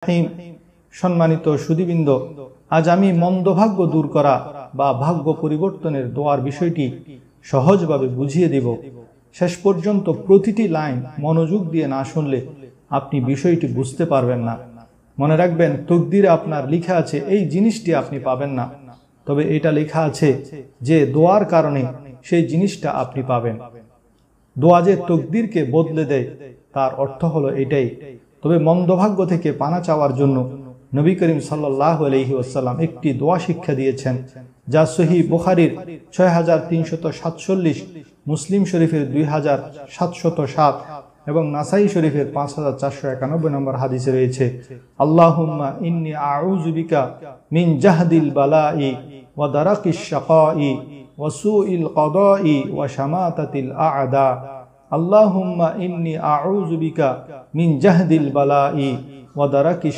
রহিম। সম্মানিত সুধীবৃন্দ, আজ আমি মন্দভাগ্য দূর করা বা ভাগ্য পরিবর্তনের দোয়ার বিষয়টি সহজভাবে বুঝিয়ে দেব। শেষ পর্যন্ত প্রতিটি লাইন মনোযোগ দিয়ে না শুনলে আপনি বিষয়টি বুঝতে পারবেন না। মনে রাখবেন, তকদিরে আপনার লেখা আছে এই জিনিসটি আপনি পাবেন না, তবে এটা লেখা আছে যে দোয়ার কারণে সেই জিনিসটা আপনি পাবেন। দোয়া যে তকদিরকে বদলে দেয় তার অর্থ হলো এটাই। তবে মন্দভাগ্য থেকে পানা চাওয়ার জন্য নবী করিম সাল্লাল্লাহু আলাইহি ওয়াসাল্লাম একটি দোয়া শিক্ষা দিয়েছেন, যা সহিহ বুখারীর 6347, মুসলিম শরীফের 2707 এবং নাসাই শরীফের 5491 নম্বর হাদিসে রয়েছে, আল্লাহুম্মা ইন্নী আউযু বিকা মিন জাহদিল বালাই ওয়া দারাকিশ শাকাই ওয়া সুইল কদাই ওয়া শামাতাতিল আ'দা। আল্লাহুম্মা ইন্নী আউযু বিকা মিন জাহদিল বালাই ওয়া দারাকিশ